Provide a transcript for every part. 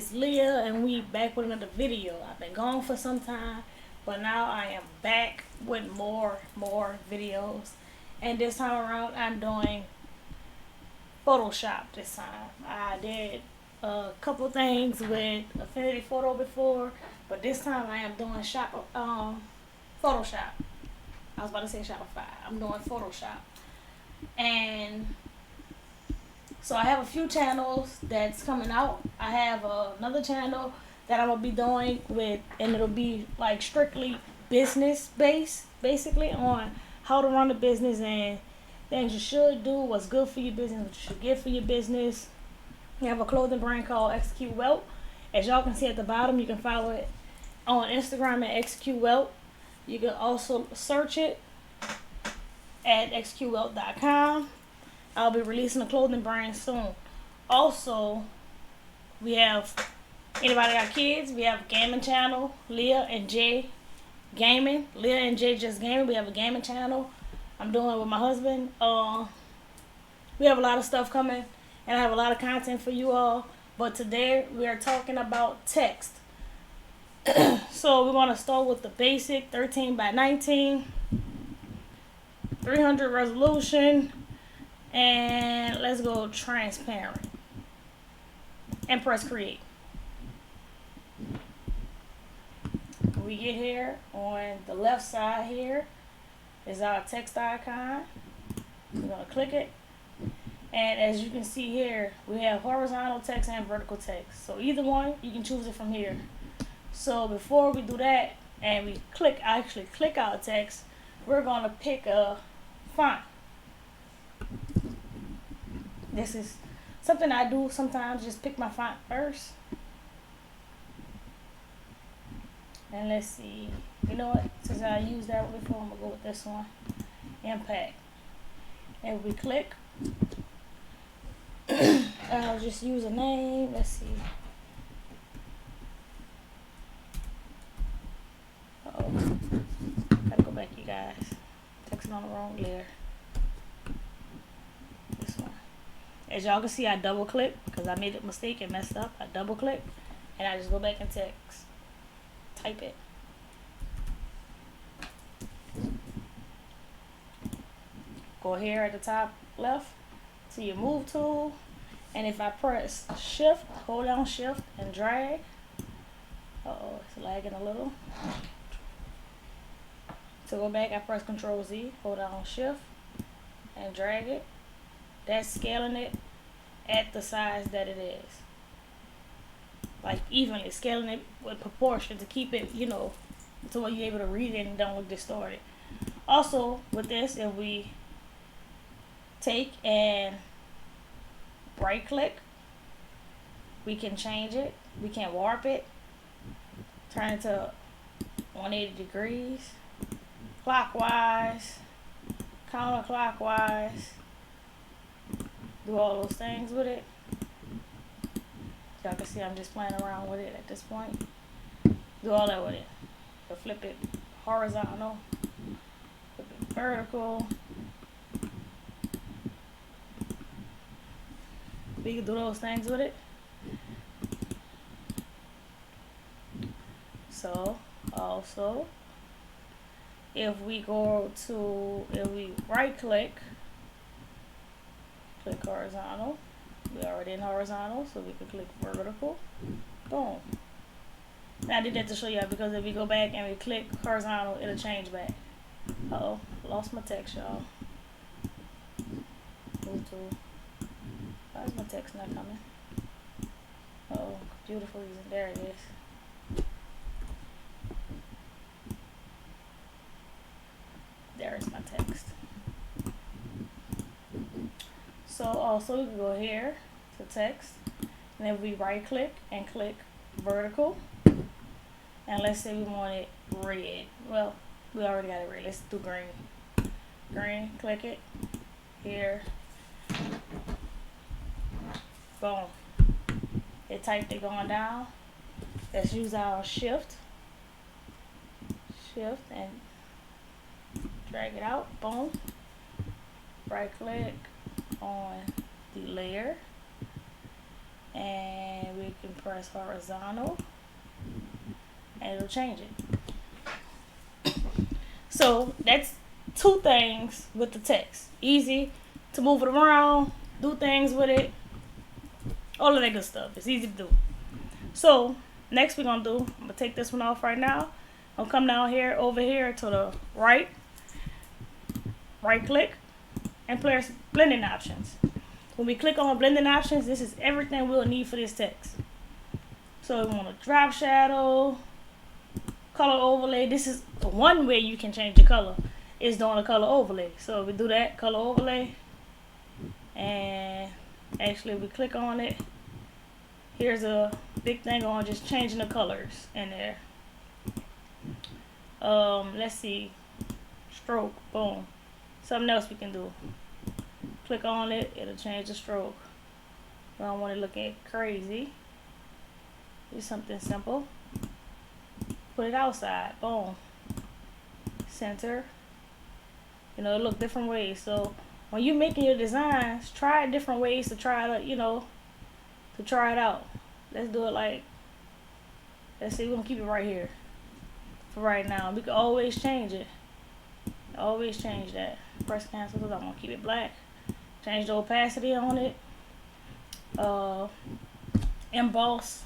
it's Leah, and we back with another video. I've been gone for some time, but now I am back with more videos. And this time around, I'm doing Photoshop this time. I did a couple things with Affinity Photo before, but this time I am doing Photoshop. I was about to say Shopify. I'm doing Photoshop. And so I have a few channels that's coming out. I have another channel that I'm gonna be doing with, and it'll be like strictly business based, basically on how to run a business and things you should do, what's good for your business, what you should get for your business. We have a clothing brand called Execute Wealth. As y'all can see at the bottom, you can follow it on Instagram at Execute Wealth. You can also search it at executewealth.com. I'll be releasing a clothing brand soon. Also, we have anybody got kids? We have a gaming channel, Leah and Jay Gaming. Leah and Jay Just Gaming. We have a gaming channel. I'm doing it with my husband. We have a lot of stuff coming, and I have a lot of content for you all. But today we are talking about text. So we're gonna start with the basic 13 by 19, 300 resolution. And let's go transparent and press create. We get here on the left side here is our text icon. We're going to click it. And as you can see here, we have horizontal text and vertical text. So either one, you can choose it from here. So before we do that and we actually click our text, we're going to pick a font. This is something I do sometimes, just pick my font first. And let's see. You know what? Since I used that one before, I'm going to go with this one. Impact. And we click. I'll just use a name. Let's see. Uh-oh. Gotta go back, you guys. Texting on the wrong layer. This one. As y'all can see, I double click because I made a mistake and messed up. I double click and I just go back and type it. Go here at the top left to your move tool, and if I press shift, hold down shift and drag. It's lagging a little. To go back, I press Control Z, hold down shift and drag it. That's scaling it at the size that it is. Like evenly, scaling it with proportion to keep it, to where you're able to read it and don't look distorted. Also, with this, if we take and right click, we can change it. We can warp it, turn it to 180 degrees, clockwise, counterclockwise. Do all those things with it. Y'all can see I'm just playing around with it at this point. Do all that with it. So flip it horizontal, flip it vertical. We can do those things with it. So also, if we right click, click horizontal. We're already in horizontal, so we can click vertical. Boom. Now I did that to show y'all because if we go back and we click horizontal, it'll change back. Lost my text, y'all. Move tool. Why is my text not coming? Computer freezing. There it is. There is my text. So also we can go here to text, and then we right click and click vertical, and let's say we want it red. Well, we already got it red. Let's do green. Click it here. Boom. It typed it going down. Let's use our shift and drag it out. Boom. Right click on the layer, and we can press horizontal and it'll change it. So that's two things with the text. Easy to move it around, do things with it, all of that good stuff. It's easy to do. So next we're gonna do, I'm gonna take this one off right now. I'll come down here, over here to the right click, and press blending options. When we click on blending options, this is everything we'll need for this text. So we want to drop shadow, color overlay. This is one way you can change the color, is doing a color overlay. So we do that, color overlay, and actually we click on it. Here's a big thing on just changing the colors in there. Let's see, stroke, boom. Something else we can do. Click on it, it'll change the stroke. I don't want it looking crazy. Do something simple. Put it outside, boom. Center. You know, it look different ways. So when you're making your designs, try different ways to try to, to try it out. Let's do it like, let's see, we're gonna keep it right here for right now. We can always change it. Always change that. Press cancel because I'm gonna keep it black. Change the opacity on it. Emboss.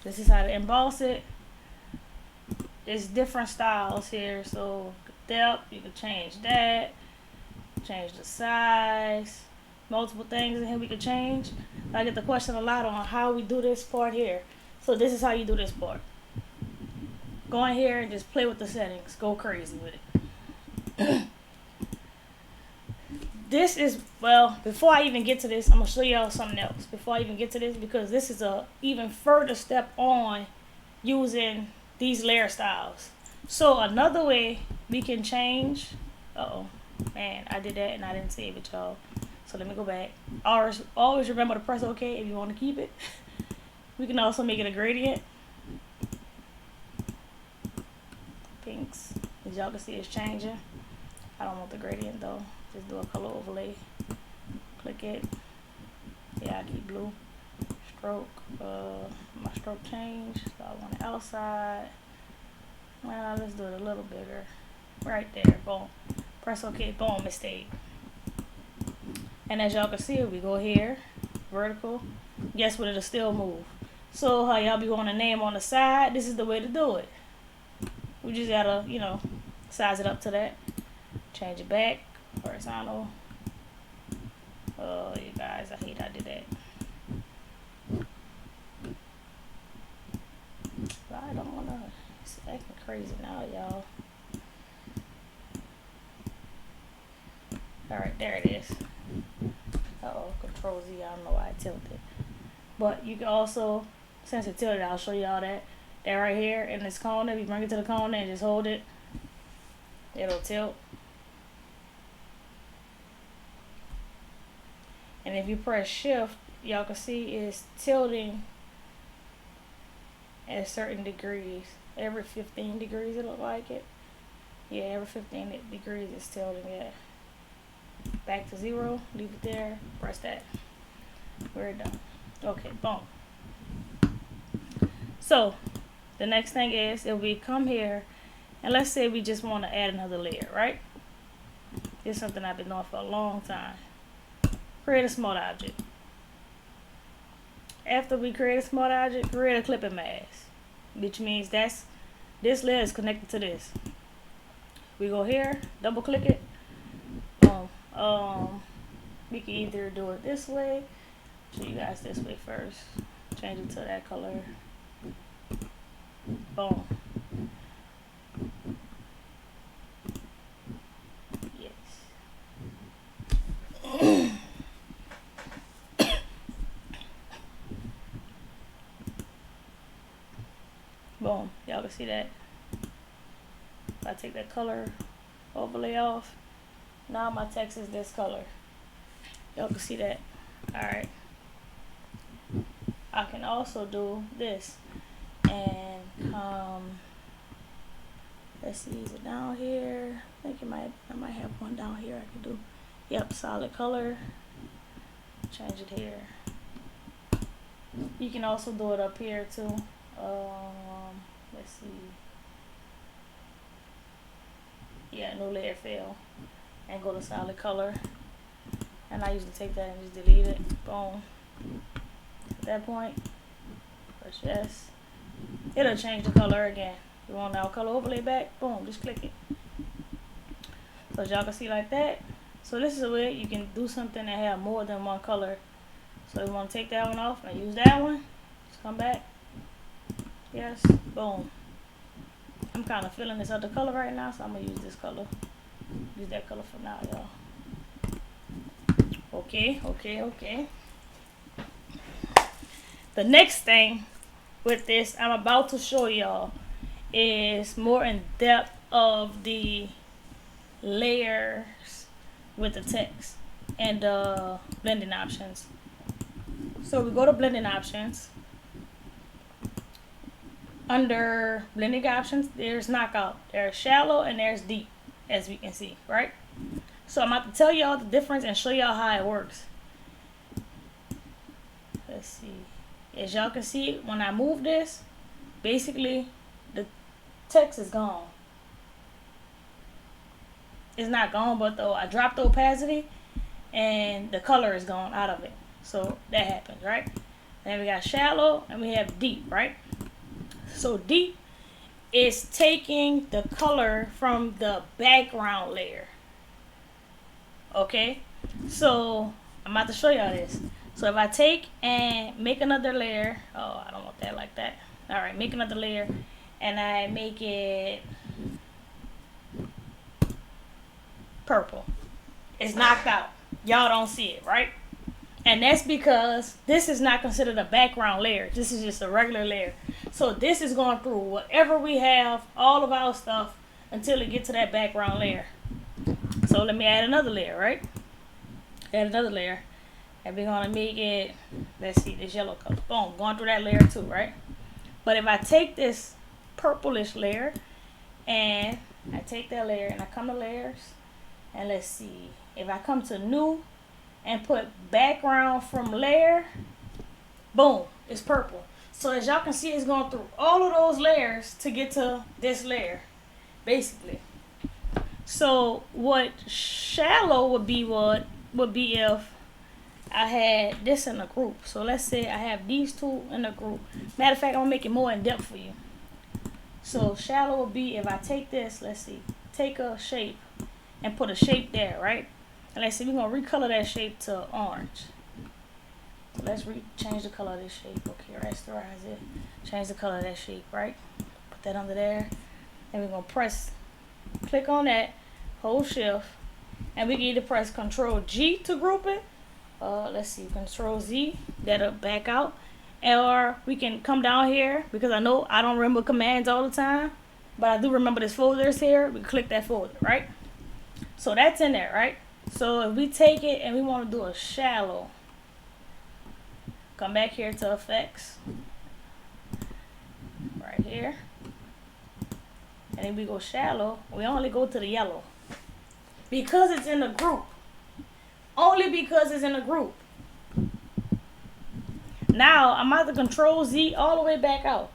This is how to emboss it. It's different styles here. So depth, you can change that. Change the size. Multiple things in here we can change. I get the question a lot on how we do this part here. So this is how you do this part. Go in here and just play with the settings. Go crazy with it. This is, well, before I even get to this, I'm going to show y'all something else. Before I even get to this, because this is a even further step on using these layer styles. So another way we can change, man, I did that and I didn't save it, y'all. So let me go back. Always remember to press OK if you want to keep it. We can also make it a gradient. Pinks, as y'all can see, it's changing. I don't want the gradient though. Just do a color overlay. Click it. Yeah, I keep blue. Stroke. My stroke changed. So I want it outside. Well, let's do it a little bigger. Right there. Boom. Press OK. Boom. It stayed. And as y'all can see, we go here. Vertical. Guess what? It'll still move. So how y'all be wanting a name on the side? This is the way to do it. We just gotta, size it up to that. Change it back. Horizontal. Oh, you guys, I hate I did that. I don't wanna. It's acting crazy now, y'all. Alright, there it is. Control Z, I don't know why I tilted. But you can also, since it tilted, I'll show y'all that. That right here in this corner, if you bring it to the corner and just hold it, it'll tilt. And if you press shift, y'all can see it's tilting at certain degrees. Every 15 degrees it look like it. Yeah, every 15 degrees it's tilting it. Back to 0, leave it there, press that. We're done. Okay, boom. So the next thing is if we come here and let's say we just want to add another layer, right? It's something I've been doing for a long time. Create a smart object. After we create a smart object, create a clipping mask, which means this layer is connected to this. We go here, double click it. We can either do it this way. Show you guys this way first. Change it to that color. Boom. Yes. Boom. Y'all can see that. If I take that color overlay off, now my text is this color. Y'all can see that. Alright. I can also do this. And let's see, is it down here? I think I might have one down here I can do. Yep, solid color. Change it here. You can also do it up here too. Let's see. Yeah, no layer fill. And go to solid color. And I usually take that and just delete it. Boom. At that point, press yes. It'll change the color again. You want our color overlay back? Boom, just click it. So as y'all can see like that. So this is a way you can do something that have more than one color. So you want to take that one off and use that one. Just come back. Yes, boom. I'm kind of feeling this other color right now, so I'm going to use this color. Use that color for now, y'all. Okay. The next thing with this I'm about to show y'all is more in depth of the layers with the text and blending options. So we go to blending options. Under blending options, there's knockout, there's shallow, and there's deep, as we can see, right? So I'm about to tell y'all the difference and show y'all how it works. Let's see. As y'all can see, when I move this, basically the text is gone. It's not gone, but though I dropped the opacity and the color is gone out of it. So that happens, right? Then we got shallow and we have deep, right? So deep is taking the color from the background layer. Okay, so I'm about to show y'all this. So if I take and make another layer, oh, I don't want that like that. All right, make another layer and I make it purple. It's knocked out. Y'all don't see it, right? And that's because this is not considered a background layer. This is just a regular layer. So this is going through whatever we have, all of our stuff, until it gets to that background layer. So let me add another layer, right? Add another layer. And we're going to make it, let's see, this yellow color. Boom, going through that layer too, right? But if I take this purplish layer, and I take that layer, and I come to layers, and let's see. If I come to new, and put background from layer, boom, it's purple. So as y'all can see, it's going through all of those layers to get to this layer, basically. So what shallow would be if I had this in a group. So let's say I have these two in a group. Matter of fact, I'm gonna make it more in depth for you. So shallow would be if I take this, let's see, take a shape and put a shape there, right? And let's see, we're gonna recolor that shape to orange. So let's change the color of this shape. Okay, rasterize it. Change the color of that shape, right? Put that under there. And we're gonna click on that, hold shift, and we can either press Control G to group it. Let's see, Control Z, that'll back out. Or we can come down here, because I know I don't remember commands all the time, but I do remember this folder is here. We click that folder, right? So that's in there, right? So if we take it and we want to do a shallow, come back here to effects, right here, and then we go shallow. We only go to the yellow because it's in a group. Only because it's in a group. Now I'm about to Control Z all the way back out.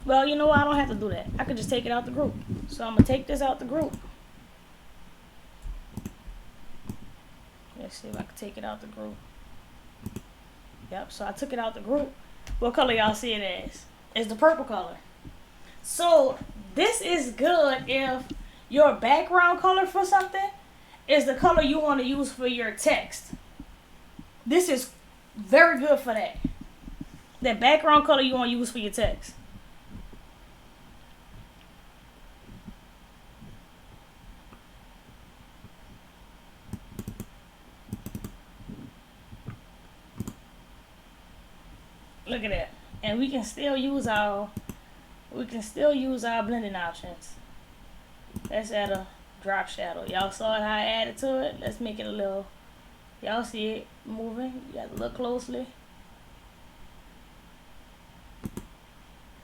Well, you know what? I don't have to do that. I can just take it out the group. So I'm gonna take this out the group. Let's see if I can take it out the group. Yep, so I took it out the group. What color y'all see it as? It's the purple color. So this is good if your background color for something is the color you want to use for your text. This is very good for that. That background color you want to use for your text. Look at that. And we can still use our blending options. Let's add a drop shadow. Y'all saw how I added to it. Let's make it a little, y'all see it moving. You got to look closely.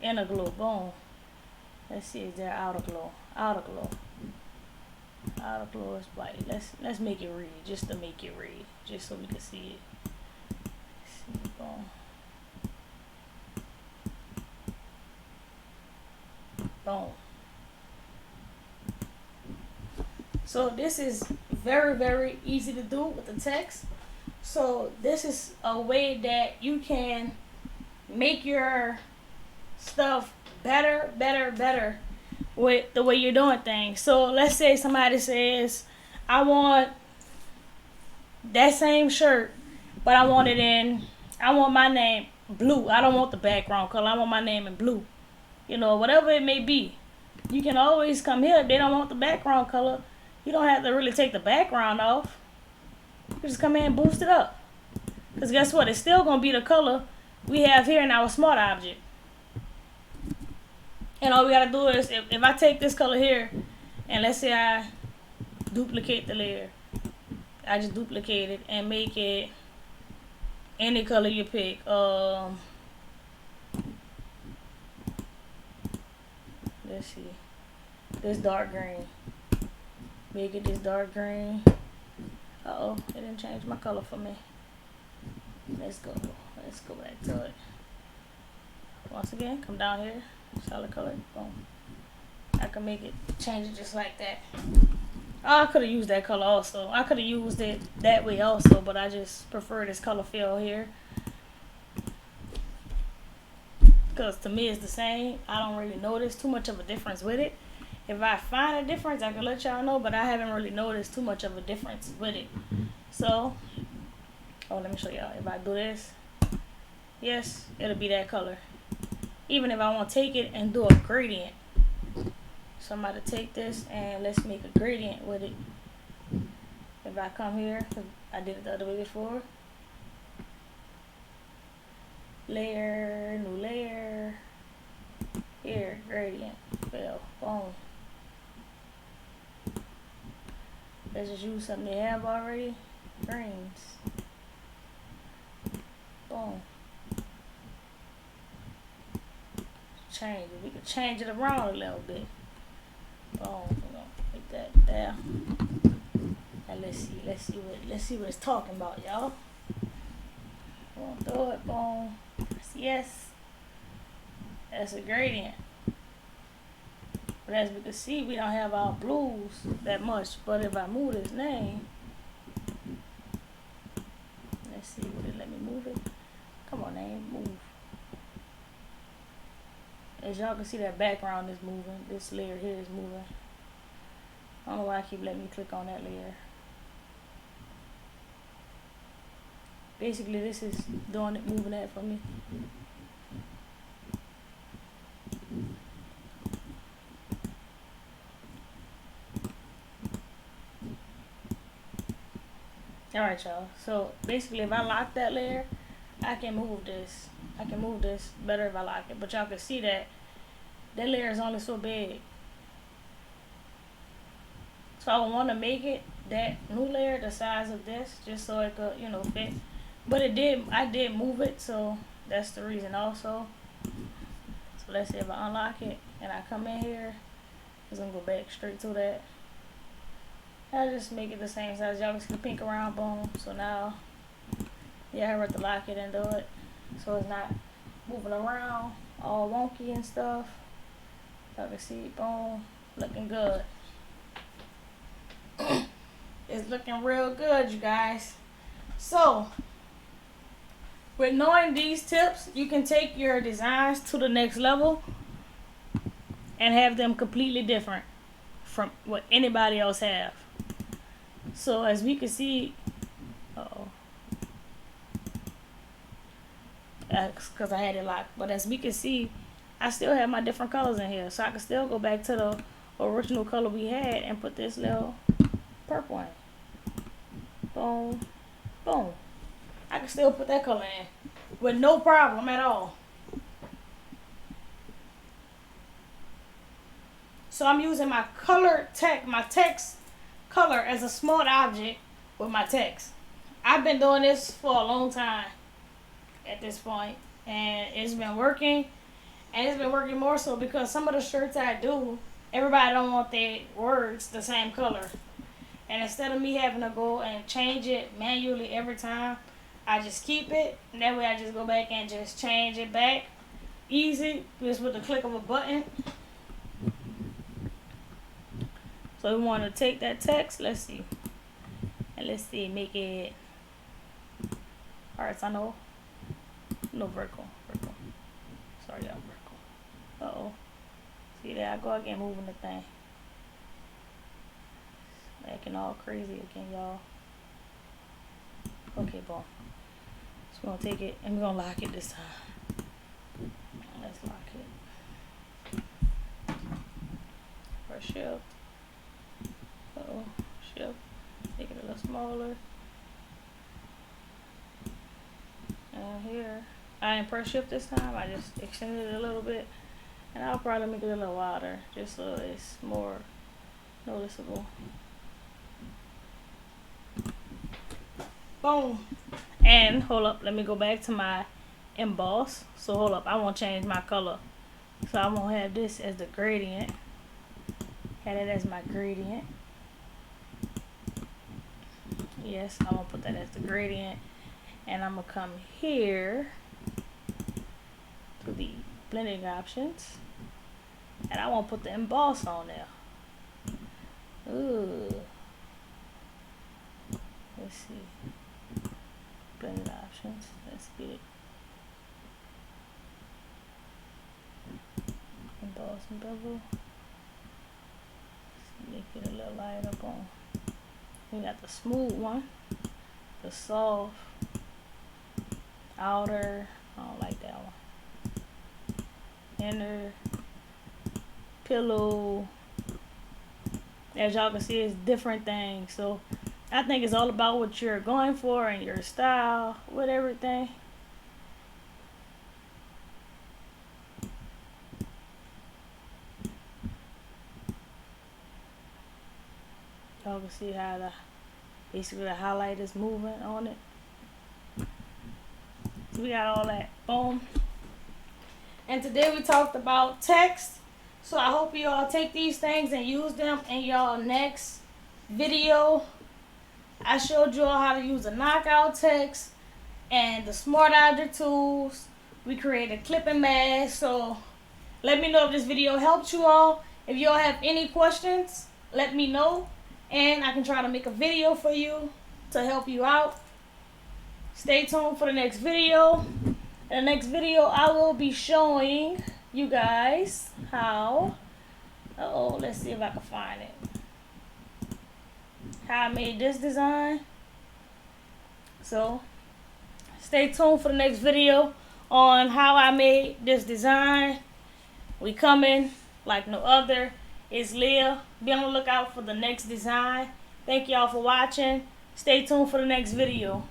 Inner glow, boom. Let's see, is there outer glow? Outer glow. Outer glow is white. Let's make it read, just to make it read, just so we can see it. Let's see, boom. Boom. So this is very, very easy to do with the text. So this is a way that you can make your stuff better with the way you're doing things. So let's say somebody says, I want that same shirt, but I want my name blue. I don't want the background color. I want my name in blue. You know, whatever it may be. You can always come here if they don't want the background color. You don't have to really take the background off. You just come in and boost it up. Because guess what? It's still going to be the color we have here in our smart object. And all we got to do is, if I take this color here, and let's say I duplicate the layer. I just duplicate it and make it any color you pick. Let's see. This dark green. Make it this dark green. Uh-oh, it didn't change my color for me. Let's go back to it. Once again, come down here, solid color, boom. I can make it, change it just like that. Oh, I could have used that color also. I could have used it that way also, but I just prefer this color fill here. Because to me it's the same. I don't really notice too much of a difference with it. If I find a difference, I can let y'all know, but I haven't really noticed too much of a difference with it. So, let me show y'all. If I do this, yes, it'll be that color. Even if I want to take it and do a gradient. So I'm about to take this and let's make a gradient with it. If I come here, I did it the other way before. Layer, new layer. Here, gradient, fill, boom. Let's just use something they have already. Greens. Boom. Change it. We can change it around a little bit. Boom. We're gonna make that there. Now let's see what it's talking about, y'all. Boom, throw it, boom. Press yes. That's a gradient. But as we can see, we don't have our blues that much. But if I move this name, let's see, would it let me move it? Come on, name, move. As y'all can see, that background is moving. This layer here is moving. I don't know why I keep letting me click on that layer. Basically, this is doing it, moving that for me. Alright, y'all. So basically, if I lock that layer, I can move this. I can move this better if I lock it. But y'all can see that that layer is only so big. So I want to make it that new layer the size of this, just so it could, fit. But I did move it, so that's the reason also. So let's see if I unlock it and I come in here, it's gonna go back straight to that. I just make it the same size. Y'all can see the pink around, boom. So now, yeah, I have to lock it and do it, so it's not moving around all wonky and stuff. Y'all can see, boom, looking good. It's looking real good, you guys. So, with knowing these tips, you can take your designs to the next level and have them completely different from what anybody else have. So as we can see, because I had it locked, but as we can see, I still have my different colors in here, so I can still go back to the original color we had and put this little purple in. Boom, boom. I can still put that color in with no problem at all. So I'm using my text color as a smart object with my text. I've been doing this for a long time at this point, and it's been working, and it's been working more so because some of the shirts I do, everybody don't want their words the same color. And instead of me having to go and change it manually every time, I just keep it, and that way I just go back and just change it back. Easy, just with the click of a button. So we want to take that text, let's see, make it horizontal, no vertical. Sorry, y'all, vertical. Uh-oh. See there I go again, moving the thing. Acting all crazy again, y'all. Okay, boom. So we're gonna take it and we're gonna lock it this time. Let's lock it. Press shift. Uh-oh, shift. Make it a little smaller. And here, I didn't press shift this time. I just extended it a little bit. And I'll probably make it a little wider, just so it's more noticeable. Boom. And hold up, let me go back to my emboss. So hold up, I want to change my color. So I'm gonna have this as the gradient. Have it as my gradient. Yes, I'm gonna put that as the gradient. And I'm gonna come here to the blending options. And I want to put the emboss on there. Ooh. Let's see. Blending options. Let's get it. Emboss and bevel. Make it a little light up on. We got the smooth one. The soft. Outer. I don't like that one. Inner. Pillow. As y'all can see, it's different things. So I think it's all about what you're going for and your style with everything. Y'all can see how basically the highlight is moving on it. So we got all that. Boom. And today we talked about text. So I hope you all take these things and use them in y'all next video. I showed you all how to use the knockout text and the smart object tools. We created clipping mask. So let me know if this video helped you all. If you all have any questions, let me know. And I can try to make a video for you to help you out. Stay tuned for the next video. In the next video, I will be showing you guys how, let's see if I can find it. How I made this design. So, stay tuned for the next video on how I made this design. We coming like no other. It's Leah. Be on the lookout for the next design. Thank y'all for watching. Stay tuned for the next video.